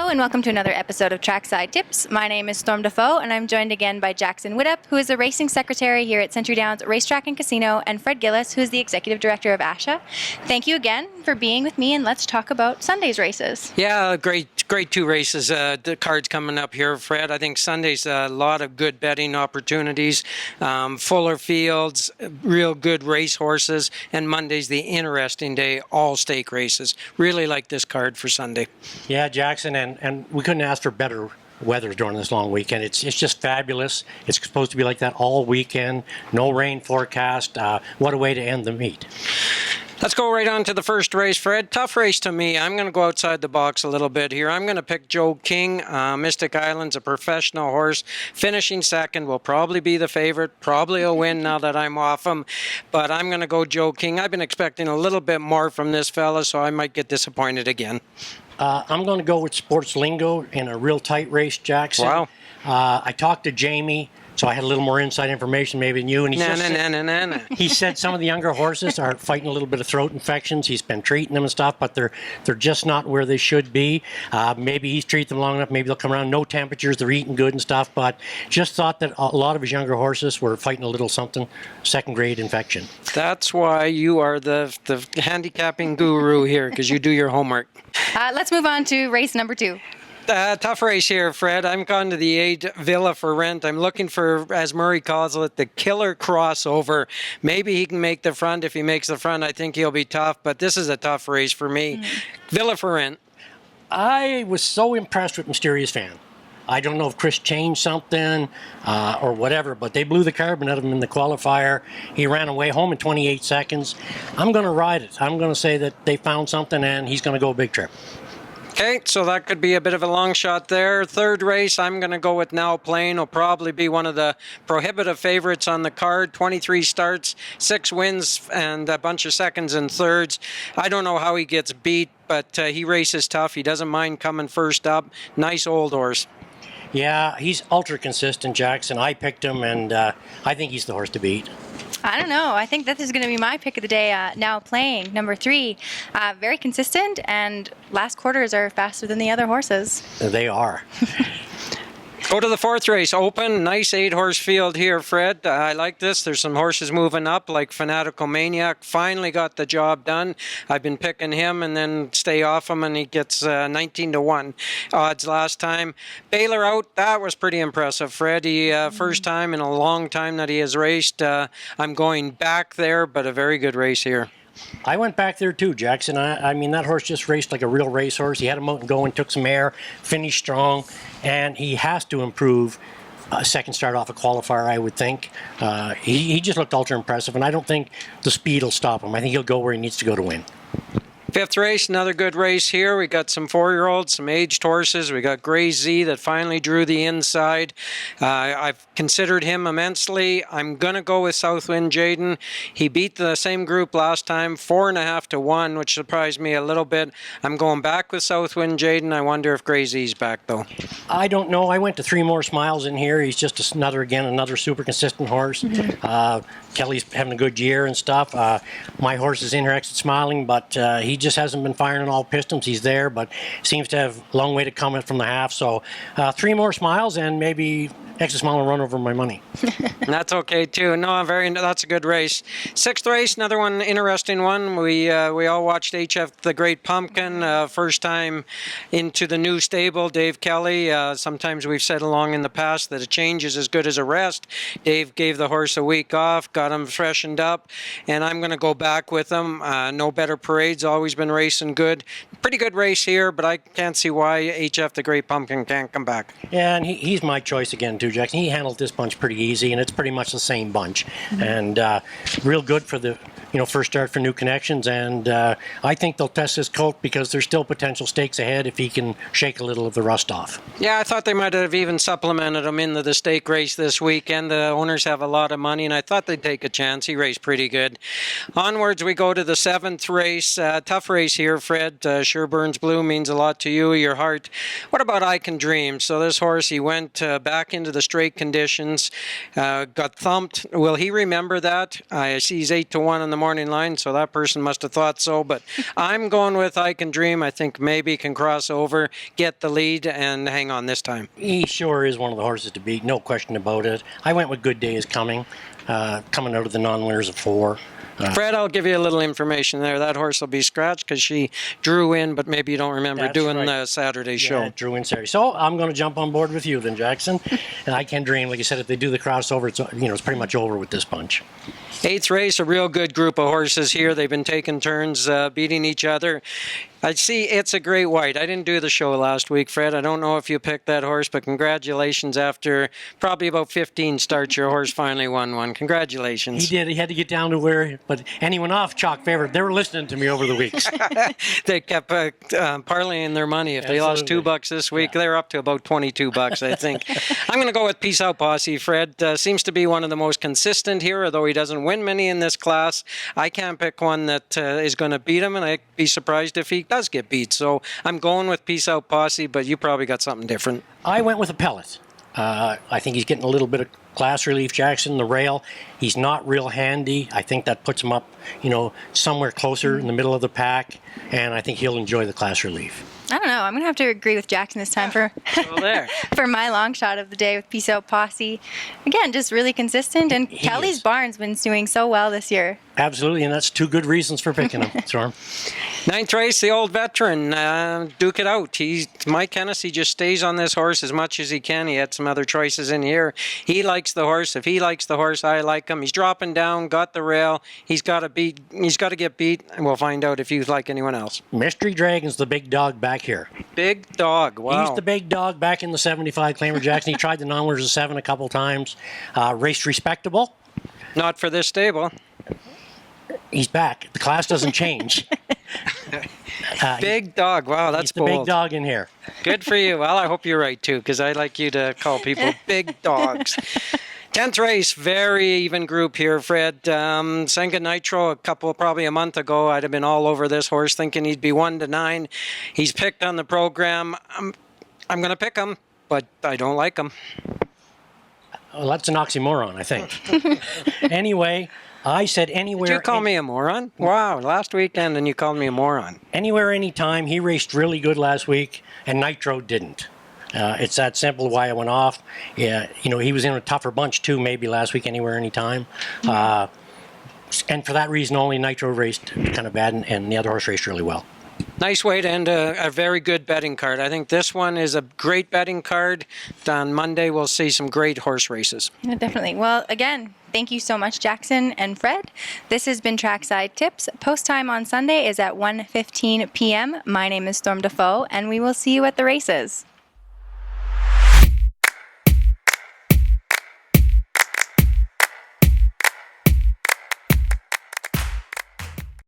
Hello and welcome to another episode of Trackside Tips. My name is Storm Dafoe and I'm joined again by Jackson Wittup, who is the racing secretary here at Century Downs Racetrack and Casino, and Fred Gillis, who is the executive director of ASHA. Thank you again for being with me, and let's talk about Sunday's races. Yeah, great two races. The cards coming up here, Fred. I think Sunday's a lot of good betting opportunities, fuller fields, real good race horses, and Monday's the interesting day, all stake races. Really like this card for Sunday. Yeah, Jackson, and we couldn't ask for better weather during this long weekend. It's just fabulous. It's supposed to be like that all weekend. No rain forecast. What a way to end the meet. Let's go right on to the first race, Fred. Tough race to me. I'm going to go outside the box a little bit here. I'm going to pick Joe King. Mystic Island's a professional horse. Finishing second, will probably be the favorite. Probably a win now that I'm off him. But I'm going to go Joe King. I've been expecting a little bit more from this fella, so I might get disappointed again. I'm going to go with Sports Lingo in a real tight race, Jackson. Wow. I talked to Jamie, so I had a little more inside information maybe than you. And he said some of the younger horses are fighting a little bit of throat infections. He's been treating them and stuff, but they're just not where they should be. Maybe he's treated them long enough. Maybe they'll come around. No temperatures. They're eating good and stuff, but just thought that a lot of his younger horses were fighting a little something, second-grade infection. That's why you are the handicapping guru here, because you do your homework. Let's move on to race number 2. Tough race here, Fred. I'm gone to the 8 Villa for Rent. I'm looking for, as Murray calls it, the killer crossover. Maybe he can make the front. If he makes the front, I think he'll be tough, but this is a tough race for me. Villa for Rent. I was so impressed with Mysterious Fan. I don't know if Chris changed something or whatever, but they blew the carbon out of him in the qualifier. He ran away home in 28 seconds. I'm going to ride it. I'm going to say that they found something, and he's going to go a big trip. Okay, so that could be a bit of a long shot there. Third race, I'm going to go with Now Playing. Will probably be one of the prohibitive favorites on the card. 23 starts, 6 wins, and a bunch of seconds and thirds. I don't know how he gets beat, but he races tough. He doesn't mind coming first up. Nice old horse. Yeah, he's ultra consistent, Jackson. I picked him, and I think he's the horse to beat. I don't know. I think this is going to be my pick of the day. Now Playing, number 3. Very consistent, and last quarters are faster than the other horses. They are. Go to the fourth race, Open. Nice 8-horse field here, Fred. I like this. There's some horses moving up, like Fanatical Maniac. Finally got the job done. I've been picking him and then stay off him, and he gets 19-1 odds last time. Baylor out. That was pretty impressive, Fred. He first time in a long time that he has raced. I'm going back there, but a very good race here. I went back there too, Jackson. I mean, that horse just raced like a real racehorse. He had him out and going, took some air, finished strong, and he has to improve a second start off a qualifier, I would think. He just looked ultra impressive, and I don't think the speed will stop him. I think he'll go where he needs to go to win. Fifth race, another good race here. We got some 4-year-olds, some aged horses. We got Gray Z that finally drew the inside. I've considered him immensely. I'm going to go with Southwind Jaden. He beat the same group last time, 4.5 to 1, which surprised me a little bit. I'm going back with Southwind Jaden. I wonder if Gray Z's back, though. I don't know. I went to 3 More Smiles in here. He's just another super consistent horse. Kelly's having a good year and stuff. My horse is in here, Exit Smiling, but he just hasn't been firing on all pistons. He's there, but seems to have a long way to come from the half. So 3 More Smiles, and maybe Exit Smile will run over my money. That's okay too. No, that's a good race. Sixth race, another one, interesting one. We all watched HF The Great Pumpkin, first time into the new stable. Dave Kelly. Sometimes we've said along in the past that a change is as good as a rest. Dave gave the horse a week off, got him freshened up, and I'm going to go back with him. No Better Parade's always been racing good. Pretty good race here, but I can't see why HF The Great Pumpkin can't come back. Yeah, and he's my choice again too, Jackson. He handled this bunch pretty easy, and it's pretty much the same bunch. And real good for the first start for New Connections, and I think they'll test his colt because there's still potential stakes ahead if he can shake a little of the rust off. Yeah, I thought they might have even supplemented him into the stake race this weekend. The owners have a lot of money, and I thought they'd take a chance. He raced pretty good. Onwards, we go to the 7th race. Tough race here, Fred. Sure Burns Blue means a lot to you, your heart. What about I Can Dream? So this horse, he went back into the straight conditions, got thumped. Will he remember that? I see he's 8 to 1 on the morning line, so that person must have thought so. But I'm going with I Can Dream. I think maybe can cross over, get the lead, and hang on this time. He sure is one of the horses to beat, no question about it. I went with Good Day Is Coming, coming out of the non-winners of 4. Fred, I'll give you a little information there. That horse will be scratched because she drew in, but maybe you don't remember doing the Saturday show. Yeah, drew in Saturday. So I'm going to jump on board with you then, Jackson. And I Can Dream, like you said, if they do the crossover, it's pretty much over with this bunch. 8th race, a real good group of horses here. They've been taking turns beating each other. I see It's a Great White. I didn't do the show last week, Fred. I don't know if you picked that horse, but congratulations. After probably about 15 starts, your horse finally won one. Congratulations. He did. He had to get down to where, but anyone off chalk favorite. They were listening to me over the weeks. They kept parlaying their money. If they lost $2 this week, they're up to about $22, I think. I'm going to go with Peace Out Posse. Fred seems to be one of the most consistent here, although he doesn't win many in this class. I can't pick one that is going to beat him, and I'd be surprised if he does get beat. So I'm going with Peace Out Posse, but you probably got something different. I went with a pellet. I think he's getting a little bit of class relief, Jackson, the rail. He's not real handy. I think that puts him up, somewhere closer in the middle of the pack, and I think he'll enjoy the class relief. I don't know. I'm going to have to agree with Jackson this time for for my long shot of the day with Peace Out Posse. Again, just really consistent, and Kelly's Barn's been doing so well this year. Absolutely, and that's 2 good reasons for picking him, Storm. 9th race, the old veteran, Duke It Out. Mike Hennessy just stays on this horse as much as he can. He had some other choices in here. He likes the horse. If he likes the horse, I like him. He's dropping down, got the rail. He's got to get beat, and we'll find out if you like anyone else. Mystery Dragon's the big dog back here. Big dog, wow. He's the big dog back in the 75 claimer, Jackson. He tried the non-winners of 7 a couple times. Raced respectable. Not for this stable. He's back. The class doesn't change. Big dog. Wow, that's bold. He's the bold. big dog in here. Good for you. Well, I hope you're right, too, because I like you to call people big dogs. 10th race, very even group here, Fred. Senga Nitro, probably a month ago, I'd have been all over this horse thinking he'd be 1 to 9. He's picked on the program. I'm going to pick him, but I don't like him. Well, that's an oxymoron, I think. Anyway, I said anywhere. Did you call me a moron? Wow, last weekend and you called me a moron. Anywhere, anytime. He raced really good last week, and Nitro didn't. It's that simple why I went off. Yeah, he was in a tougher bunch too, maybe last week, anywhere, anytime. And for that reason only, Nitro raced kind of bad, and the other horse raced really well. Nice way to end a very good betting card. I think this one is a great betting card. On Monday, we'll see some great horse races. Yeah, definitely. Well, again, thank you so much, Jackson and Fred. This has been Trackside Tips. Post time on Sunday is at 1:15 p.m. My name is Storm Dafoe, and we will see you at the races.